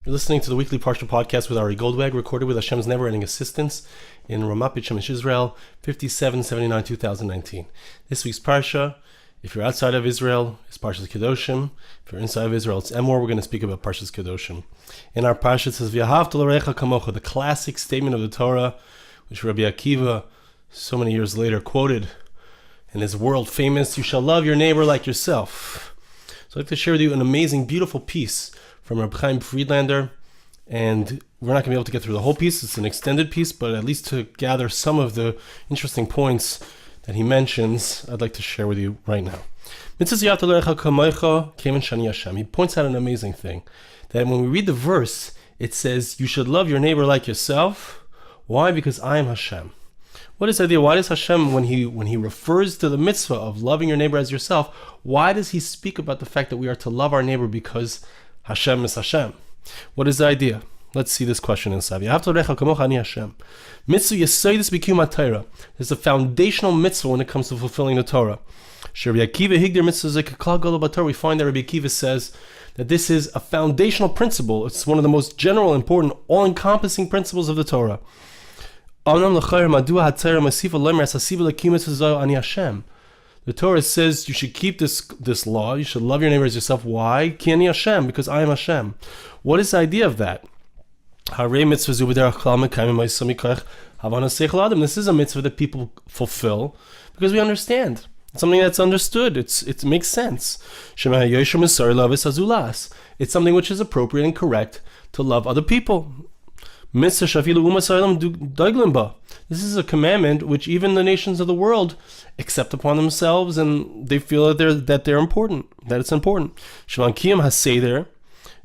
You're listening to the weekly Parsha Podcast with Ari Goldwag, recorded with Hashem's never-ending assistance in Ramat Beit Shemesh, Israel, 5779-2019. This week's Parsha, if you're outside of Israel, is Parsha's Kedoshim. If you're inside of Israel, it's Emor. We're going to speak about Parsha's Kedoshim. In our Parsha, it says, V'ahavta l'recha kamocha, the classic statement of the Torah, which Rabbi Akiva, so many years later, quoted in his world-famous, you shall love your neighbor like yourself. So I'd like to share with you an amazing, beautiful piece from Reb Chaim Friedlander, and we're not going to be able to get through the whole piece. It's an extended piece, but at least to gather some of the interesting points that he mentions, I'd like to share with you right now. He points out an amazing thing, that when we read the verse, it says, you should love your neighbor like yourself. Why? Because I am Hashem. What is the idea? Why does Hashem, when he refers to the mitzvah of loving your neighbor as yourself, why does he speak about the fact that we are to love our neighbor because Hashem is Hashem? What is the idea? Let's see this question inside. Mitzvah yesodis b'kiyum haTorah. There's a foundational mitzvah when it comes to fulfilling the Torah. We find that Rabbi Akiva says that this is a foundational principle. It's one of the most general, important, all-encompassing principles of the Torah. The Torah says you should keep this law. You should love your neighbor as yourself. Why? Ki ani Hashem, because I am Hashem. What is the idea of that? This is a mitzvah that people fulfill because we understand. It's something that's understood. It makes sense. It's something which is appropriate and correct to love other people. This is a commandment which even the nations of the world accept upon themselves, and they feel that they're important, that it's important.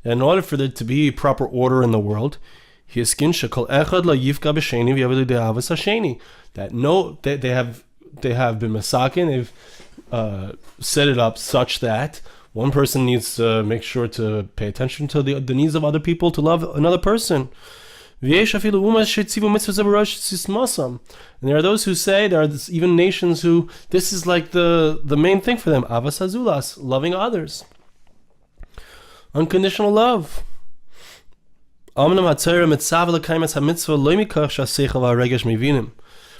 In order for there to be proper order in the world, that they have been masakin, they've set it up such that one person needs to make sure to pay attention to the needs of other people, to love another person. And there are those who say, there are even nations who, this is like the main thing for them, avas hazulas, loving others. Unconditional love. But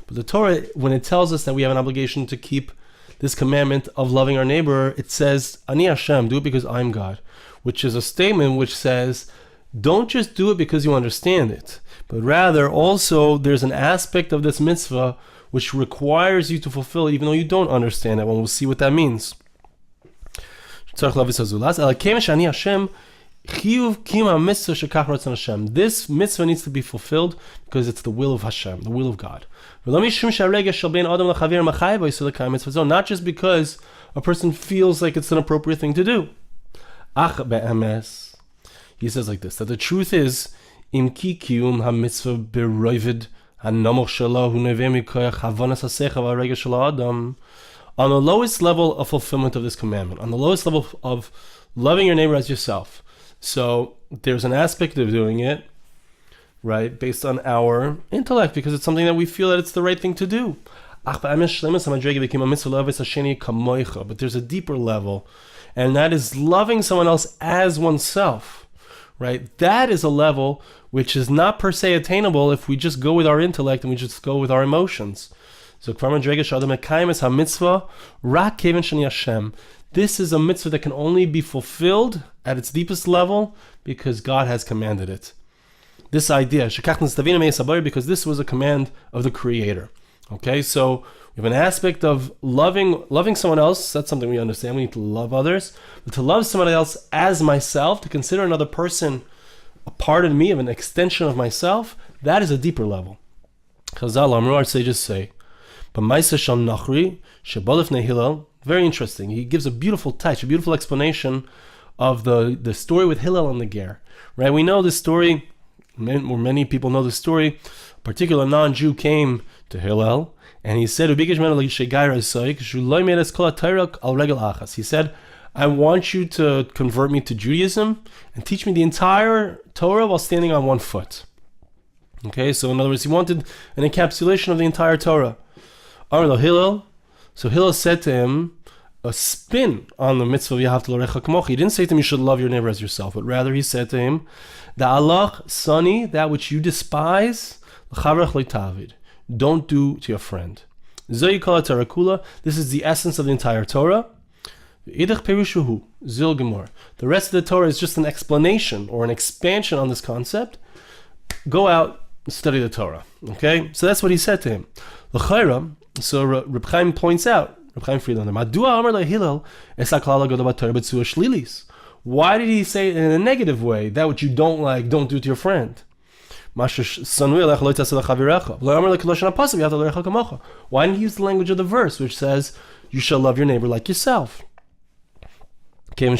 the Torah, when it tells us that we have an obligation to keep this commandment of loving our neighbor, it says, Ani Hashem, do it because I'm God, which is a statement which says, don't just do it because you understand it, but rather also there's an aspect of this mitzvah which requires you to fulfill it even though you don't understand it. We'll see what that means. This mitzvah needs to be fulfilled because it's the will of Hashem, the will of God. Not just because a person feels like it's an appropriate thing to do. He says like this, that the truth is, on the lowest level of fulfillment of this commandment, on the lowest level of loving your neighbor as yourself. So there's an aspect of doing it, right, based on our intellect, because it's something that we feel that it's the right thing to do. But there's a deeper level, and that is loving someone else as oneself. Right? That is a level which is not per se attainable if we just go with our intellect and we just go with our emotions. So this is a mitzvah that can only be fulfilled at its deepest level because God has commanded it. This idea, because this was a command of the Creator. Okay, so we have an aspect of loving someone else. That's something we understand. We need to love others. But to love somebody else as myself, to consider another person a part of me, of an extension of myself, that is a deeper level. Chazal Amru, our sages say, very interesting. He gives a beautiful touch, a beautiful explanation of the story with Hillel and the Ger. Right? We know this story, many people know this story. A particular non-Jew came to Hillel, and he said, he said, I want you to convert me to Judaism and teach me the entire Torah while standing on one foot. Okay, so in other words, he wanted an encapsulation of the entire Torah. So Hillel said to him, a spin on the mitzvah of Yahavta l'orecha kamocha. He didn't say to him, you should love your neighbor as yourself, but rather he said to him, Da'alach sani, that which you despise, l'chavrach le'tavid, don't do to your friend. Zoyi kol Torah kula, this is the essence of the entire Torah. Idach perushuhu, zil gemor. The rest of the Torah is just an explanation or an expansion on this concept. Go out and study the Torah. Okay? So that's what he said to him. L'chayra, so Reb Chaim points out, Reb Chaim Friedlander, Madua amar leHillel es haklal hagadol b'Torah b'tzua shlilis. Why did he say it in a negative way? That which you don't like, don't do to your friend. Why didn't he use the language of the verse, which says, you shall love your neighbor like yourself? So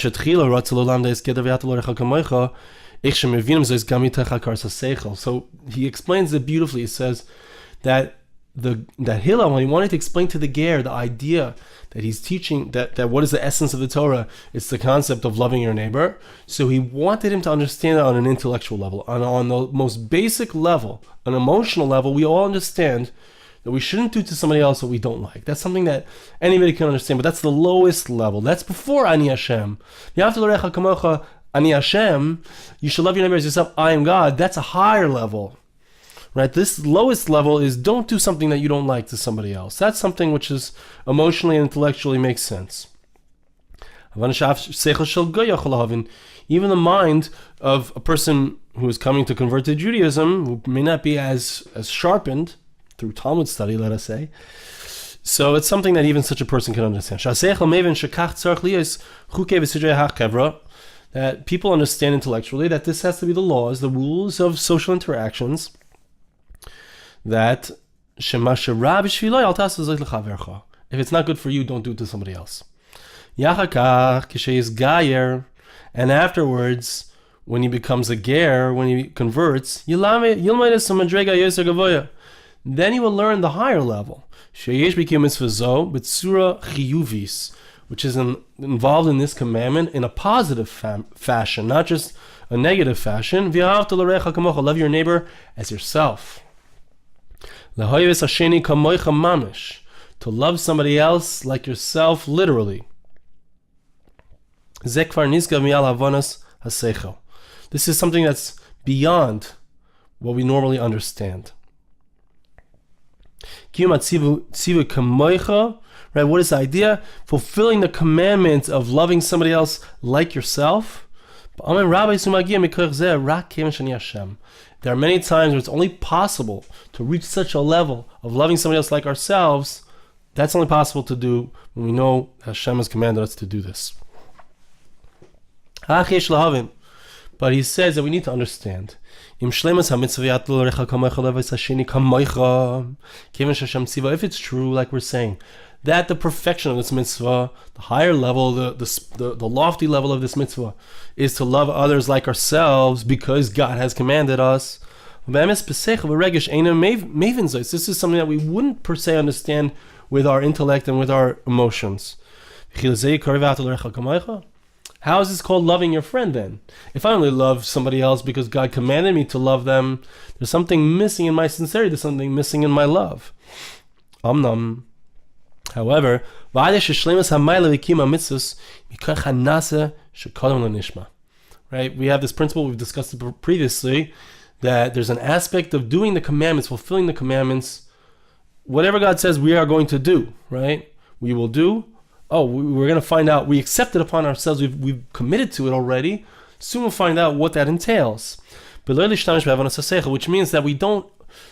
he explains it beautifully. He says that Hillel, when he wanted to explain to the ger the idea that he's teaching, that what is the essence of the Torah, it's the concept of loving your neighbor. So he wanted him to understand it on an intellectual level, on the most basic level, an emotional level. We all understand that we shouldn't do to somebody else what we don't like. That's something that anybody can understand, but that's the lowest level. That's before Ani Hashem. Yahavta l'orecha kamocha, Ani Hashem, you should love your neighbor as yourself, I am God. That's a higher level. Right? This lowest level is don't do something that you don't like to somebody else. That's something which is emotionally and intellectually makes sense. Even the mind of a person who is coming to convert to Judaism, who may not be as sharpened through Talmud study, let us say. So it's something that even such a person can understand. That people understand intellectually that this has to be the laws, the rules of social interactions, that if it's not good for you, don't do it to somebody else. And afterwards, when he becomes a ger, when he converts, then he will learn the higher level, which is involved in this commandment in a positive fashion, not just a negative fashion. Love your neighbor as yourself. To love somebody else like yourself, literally. This is something that's beyond what we normally understand. Right? What is the idea? Fulfilling the commandment of loving somebody else like yourself. There are many times where it's only possible to reach such a level of loving somebody else like ourselves. That's only possible to do when we know Hashem has commanded us to do this. But he says that we need to understand. If it's true, like we're saying, that the perfection of this mitzvah, the higher level, the lofty level of this mitzvah, is to love others like ourselves because God has commanded us. This is something that we wouldn't per se understand with our intellect and with our emotions. How is this called loving your friend then? If I only love somebody else because God commanded me to love them, there's something missing in my sincerity, there's something missing in my love. However, right? We have this principle, we've discussed it previously, that there's an aspect of doing the commandments, fulfilling the commandments. Whatever God says we are going to do, right? We will do. We're going to find out. We accept it upon ourselves. We've committed to it already. Soon we'll find out what that entails. Which means that we don't.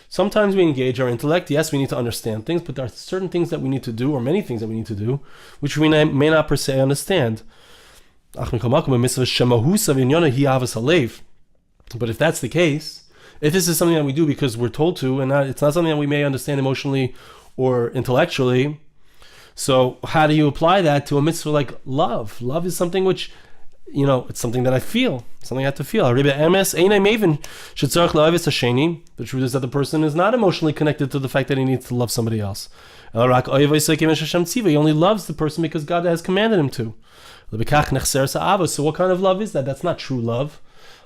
Sometimes we engage our intellect. Yes, we need to understand things, but there are certain things that we need to do, or many things that we need to do, which we may not per se understand. But if that's the case, if this is something that we do because we're told to, and it's not something that we may understand emotionally or intellectually, so how do you apply that to a mitzvah like love? Love is something which, it's something that I feel, something I have to feel. The truth is that the person is not emotionally connected to the fact that he needs to love somebody else. He only loves the person because God has commanded him to. So what kind of love is that? That's not true love.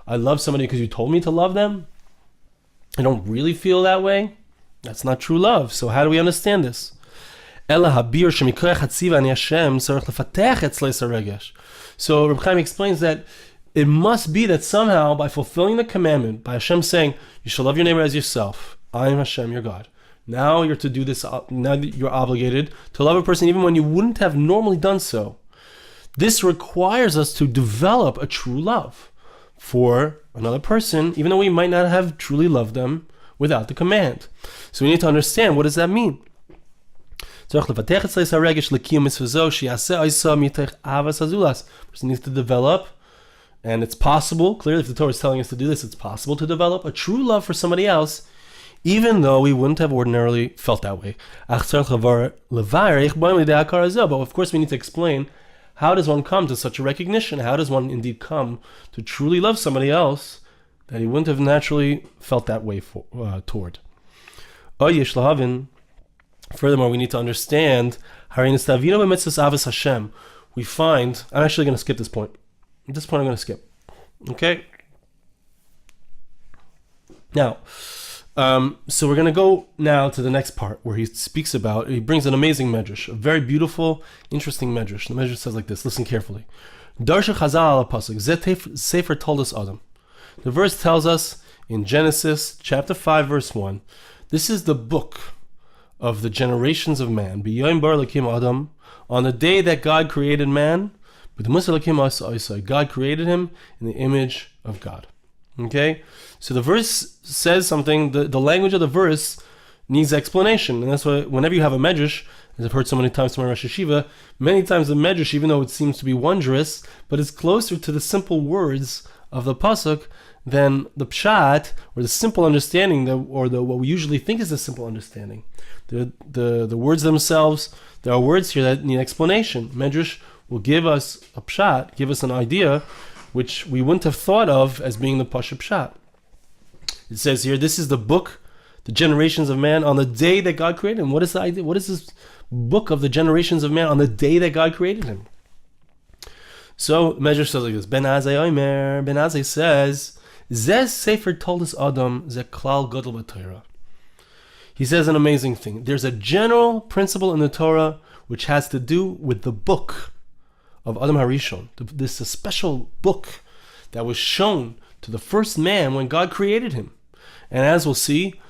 I love somebody because you told me to love them. I don't really feel that way. That's not true love. So how do we understand this? So Reb Chaim explains that it must be that somehow by fulfilling the commandment, by Hashem saying, you shall love your neighbor as yourself, I am Hashem, your God. Now you're to do this, now you're obligated to love a person even when you wouldn't have normally done so. This requires us to develop a true love for another person, even though we might not have truly loved them without the command. So we need to understand, what does that mean? Person needs to develop, and it's possible, clearly if the Torah is telling us to do this, it's possible to develop a true love for somebody else, even though we wouldn't have ordinarily felt that way. But of course we need to explain, how does one come to such a recognition? How does one indeed come to truly love somebody else that he wouldn't have naturally felt that way toward? Furthermore, we need to understand, we find, I'm actually going to skip this point. At this point I'm going to skip. Okay? Now, so we're going to go now to the next part where he speaks about, he brings an amazing medrash, a very beautiful, interesting medrash. The medrash says like this, listen carefully. Darsha Chazal al pasuk, Zeh Sefer Toldos Adam. The verse tells us in Genesis chapter 5 verse 1, this is the book of the generations of man. B'yoyim bar lakim Adam, on the day that God created man, God created him in the image of God. Okay? So the verse says something, the language of the verse needs explanation. And that's why whenever you have a medrash, as I've heard so many times from my Rosh Hashiva, many times the medrash, even though it seems to be wondrous, but it's closer to the simple words of the pasuk than the pshat, or the simple understanding, what we usually think is a simple understanding. The words themselves, there are words here that need explanation. Medrash will give us a pshat, give us an idea, which we wouldn't have thought of as being the pasha pshat. It says here, this is the book, the generations of man, on the day that God created him. What is the idea? What is this book of the generations of man on the day that God created him? So, Medrash says like this, Ben Azai says, Zeh Sefer Toldos Adam, Zeh Klal Gadol b'Torah. He says an amazing thing. There's a general principle in the Torah which has to do with the book of Adam Harishon. This is a special book that was shown to the first man when God created him. And as we'll see,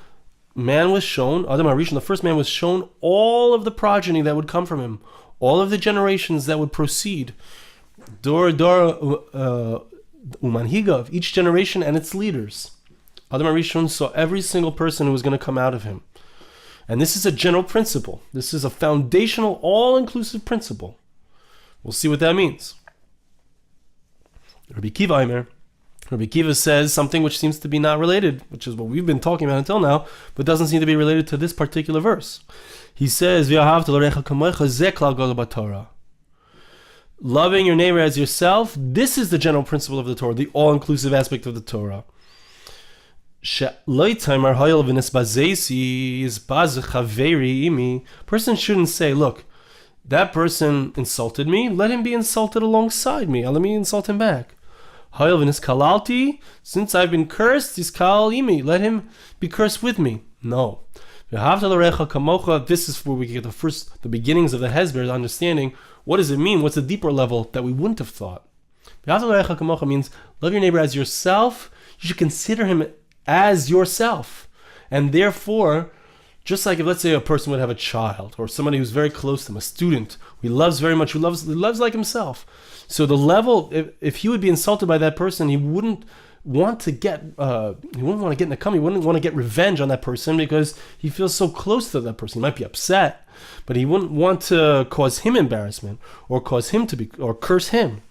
man was shown, Adam Harishon, the first man was shown all of the progeny that would come from him, all of the generations that would proceed, Umanhiga, of each generation and its leaders. Adam Harishon saw every single person who was going to come out of him. And this is a general principle. This is a foundational, all-inclusive principle. We'll see what that means. Rabbi Kiva says something which seems to be not related, which is what we've been talking about until now, but doesn't seem to be related to this particular verse. He says, loving your neighbor as yourself, this is the general principle of the Torah, the all-inclusive aspect of the Torah. Person shouldn't say, look, that person insulted me, let him be insulted alongside me, let me insult him back. Since I've been cursed, let him be cursed with me. No. This is where we get the beginnings of the Hezbollah, understanding what does it mean, what's a deeper level that we wouldn't have thought. Means love your neighbor as yourself. You should consider him as yourself. And therefore, just like if, let's say, a person would have a child or somebody who's very close to him, a student who he loves very much, who loves like himself. So the level, if he would be insulted by that person, he wouldn't want to get in a come. He wouldn't want to get revenge on that person because he feels so close to that person. He might be upset, but he wouldn't want to cause him embarrassment or cause him or curse him.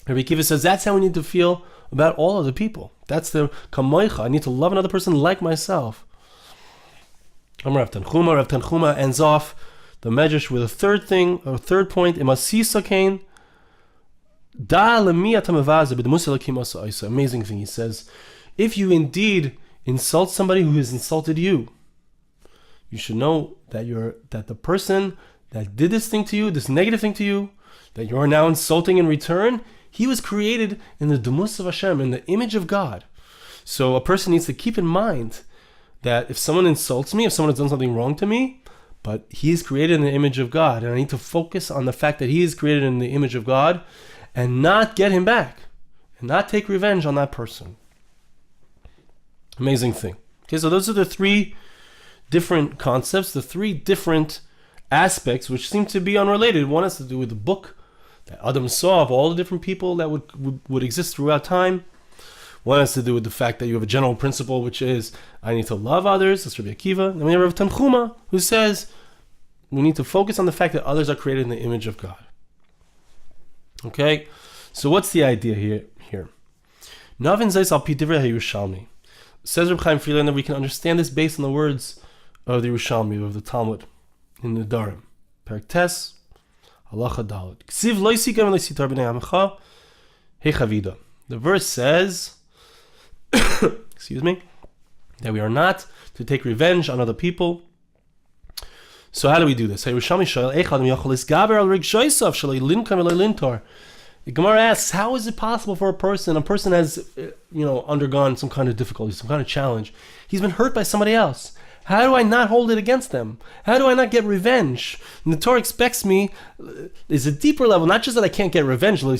Rabbi Kiva says that's how we need to feel about all other people. That's the kamoicha. I need to love another person like myself. Rav Tanchuma ends off the medrash with a third point. Amazing thing. He says, if you indeed insult somebody who has insulted you, you should know that the person that did this thing to you, this negative thing to you, that you are now insulting in return, he was created in the demus of Hashem, in the image of God. So a person needs to keep in mind that if someone insults me, if someone has done something wrong to me, But he is created in the image of God, and I need to focus on the fact that he is created in the image of God and not get him back, and not take revenge on that person. Amazing thing. Okay, so those are the three different concepts, the three different aspects which seem to be unrelated. One has to do with the book that Adam saw of all the different people that would exist throughout time. One has to do with the fact that you have a general principle, which is I need to love others. That's Rabbi Akiva. And we have Rav Tanchuma, who says we need to focus on the fact that others are created in the image of God. Okay, so what's the idea here? Navin Zayis al Pi Divrei HaYerushalmi. Says Reb Chaim Friedlander that we can understand this based on the words of the Yerushalmi, of the Talmud, in the Darim. Perek Tes, Halacha Dalet. Ksiv lo yisikam lo yisitar b'nei amecha hechavida. The verse says, excuse me, that we are not to take revenge on other people. So how do we do this? The Gemara asks, how is it possible for a person has, undergone some kind of difficulty, some kind of challenge. He's been hurt by somebody else. How do I not hold it against them? How do I not get revenge? And the Torah expects me, is a deeper level, not just that I can't get revenge, and I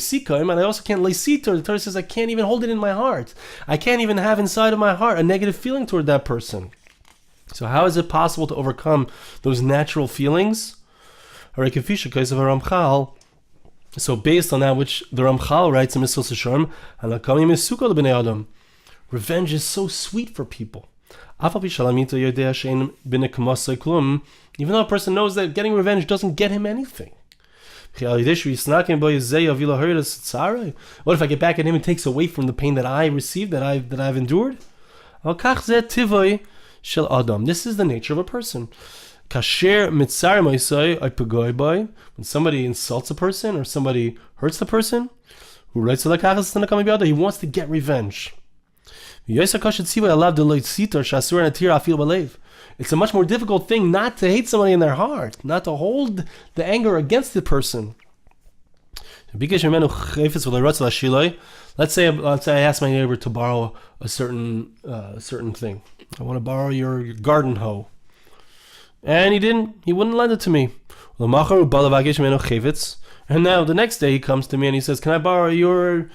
also can't leisitor. The Torah says I can't even hold it in my heart. I can't even have inside of my heart a negative feeling toward that person. So how is it possible to overcome those natural feelings? So based on that which the Ramchal writes in Mesilas Yesharim, revenge is so sweet for people. Even though a person knows that getting revenge doesn't get him anything. What if I get back at him and takes away from the pain that I received, that I've endured? This is the nature of a person. When somebody insults a person or somebody hurts the person, he wants to get revenge. It's a much more difficult thing not to hate somebody in their heart, not to hold the anger against the person. Let's say I ask my neighbor to borrow a certain thing. I want to borrow your garden hoe. And he wouldn't lend it to me. And now the next day he comes to me and he says, can I borrow your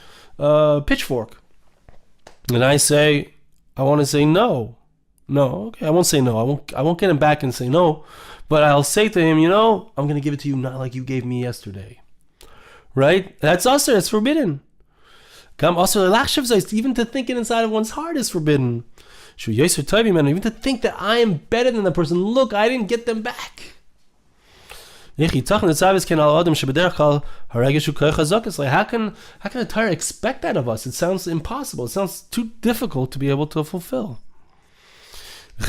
pitchfork? And I say, I want to say no. No, okay, I won't say no. I won't get him back and say no. But I'll say to him, I'm going to give it to you not like you gave me yesterday. Right? That's usher, that's forbidden. Even to think it inside of one's heart is forbidden. Even to think that I am better than the person. Look, I didn't get them back. How can a Torah expect that of us? It sounds impossible. It sounds too difficult to be able to fulfill. The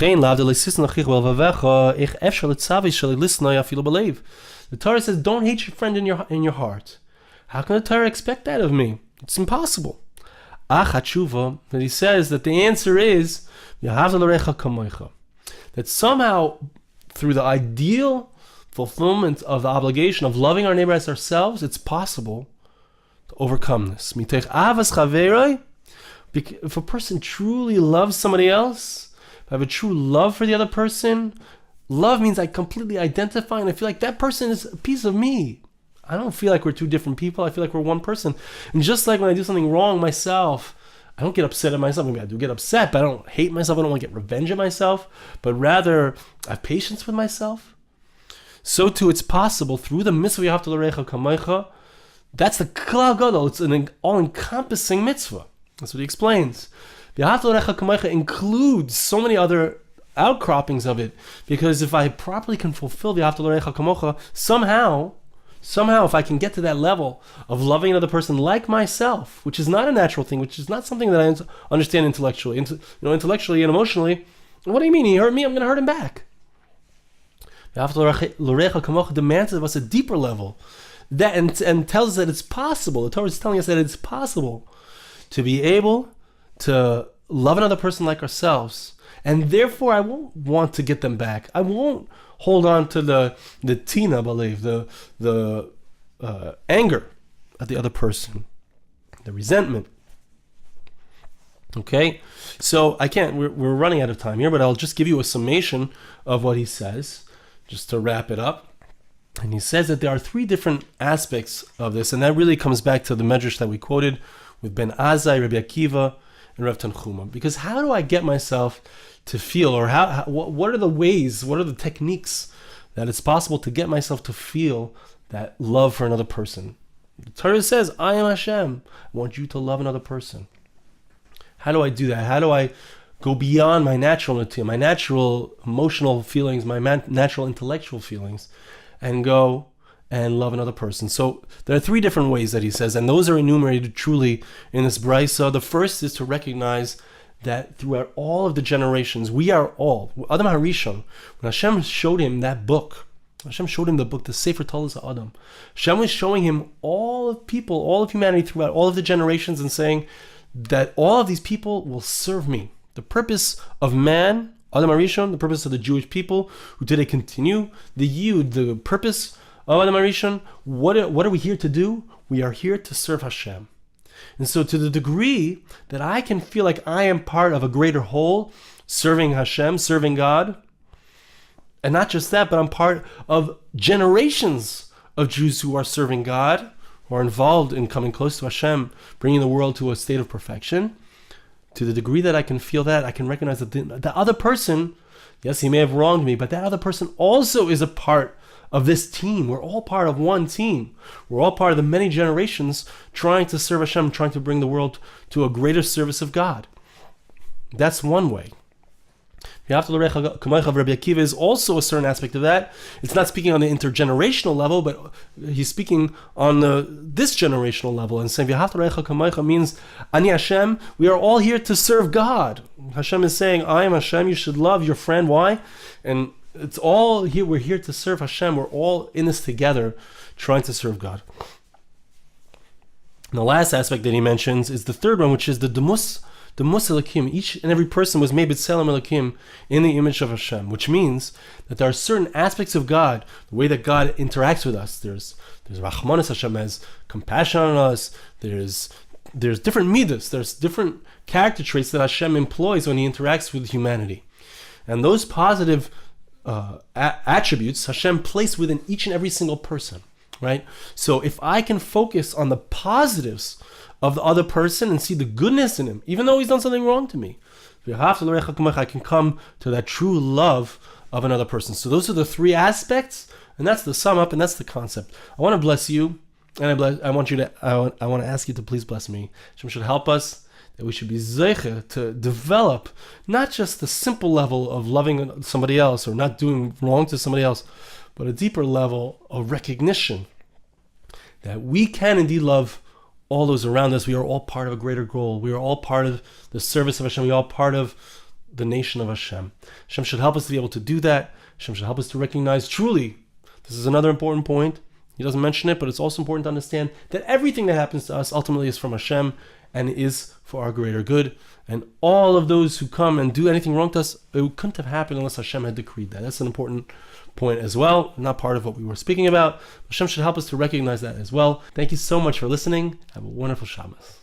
Torah says, don't hate your friend in your heart. How can the Torah expect that of me? It's impossible. That he says that the answer is that somehow through the ideal fulfillment of the obligation of loving our neighbor as ourselves, it's possible to overcome this. If a person truly loves somebody else, if I have a true love for the other person, love means I completely identify and I feel like that person is a piece of me. I don't feel like we're two different people. I feel like we're one person. And just like when I do something wrong myself, I don't get upset at myself. Maybe I do get upset, but I don't hate myself. I don't want to get revenge at myself, but rather I have patience with myself. So too, it's possible through the mitzvah V'ahavta l'recha kamocha. That's the klal gadol. It's an all-encompassing mitzvah. That's what he explains. V'ahavta l'recha kamocha includes so many other outcroppings of it, because if I properly can fulfill V'ahavta l'recha kamocha, somehow, if I can get to that level of loving another person like myself, which is not a natural thing, which is not something that I understand intellectually, intellectually and emotionally. What do you mean? He hurt me, I'm going to hurt him back. Demands of us a deeper level, that and tells us that it's possible. The Torah is telling us that it's possible to be able to love another person like ourselves, and therefore I won't want to get them back. I won't hold on to the tina, believe the anger at the other person, the resentment. Okay, so I can't. We're running out of time here, but I'll just give you a summation of what he says. just to wrap it up. And he says that there are three different aspects of this, and that really comes back to the medrash that we quoted with Ben Azai, Rabbi Akiva, and Rav Tanchuma. Because how do I get myself to feel, or what are the ways, what are the techniques that it's possible to get myself to feel that love for another person? The Torah says, I am Hashem. I want you to love another person. How do I do that? How do I go beyond my natural nature, my natural emotional feelings, my natural intellectual feelings, and go and love another person? So there are three different ways that he says, and those are enumerated truly in this brisa. The first is to recognize that throughout all of the generations, we are all, Adam Harishon, when Hashem showed him that book, Hashem showed him the book, the Sefer Tolos Adam. Hashem was showing him all of people, all of humanity throughout all of the generations, and saying that all of these people will serve me. The purpose of man, Adam Harishon, the purpose of the Jewish people, who did it continue, the purpose of Adam Harishon, what are we here to do? We are here to serve Hashem. And so to the degree that I can feel like I am part of a greater whole, serving Hashem, serving God, and not just that, but I'm part of generations of Jews who are serving God, who are involved in coming close to Hashem, bringing the world to a state of perfection. To the degree that I can feel that, I can recognize that the other person, yes, he may have wronged me, but that other person also is a part of this team. We're all part of one team. We're all part of the many generations trying to serve Hashem, trying to bring the world to a greater service of God. That's one way. Rabbi Akiva is also a certain aspect of that. It's not speaking on the intergenerational level, but he's speaking on this generational level, and saying means Ani Hashem. We are all here to serve God. Hashem is saying, I am Hashem. You should love your friend. Why? And it's all here. We're here to serve Hashem. We're all in this together, trying to serve God. And the last aspect that he mentions is the third one, which is the Demus Elokim. Each and every person was made B'Tselem Elokim, in the image of Hashem, which means that there are certain aspects of God, the way that God interacts with us. There's Rachmanis, Hashem has compassion on us. There's different midas. There's different character traits that Hashem employs when He interacts with humanity, and those positive attributes Hashem placed within each and every single person. Right. So if I can focus on the positives of the other person and see the goodness in him, even though he's done something wrong to me, I can come to that true love of another person. So those are the three aspects, and that's the sum up, and that's the concept. I want to bless you, and I want to ask you to please bless me. Hashem should help us, that we should be zeicha to develop not just the simple level of loving somebody else or not doing wrong to somebody else, but a deeper level of recognition that we can indeed love all those around us. We are all part of a greater goal. We are all part of the service of Hashem. We are all part of the nation of Hashem. Hashem should help us to be able to do that. Hashem should help us to recognize truly, this is another important point. He doesn't mention it, but it's also important to understand that everything that happens to us ultimately is from Hashem and is for our greater good. And all of those who come and do anything wrong to us, it couldn't have happened unless Hashem had decreed that. That's an important point as well, not part of what we were speaking about. Hashem should help us to recognize that as well. Thank you so much for listening. Have a wonderful Shabbos.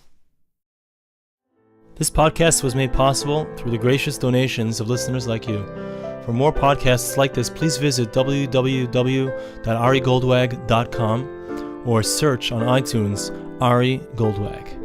This podcast was made possible through the gracious donations of listeners like you. For more podcasts like this, please visit www.arigoldwag.com or search on iTunes Ari Goldwag.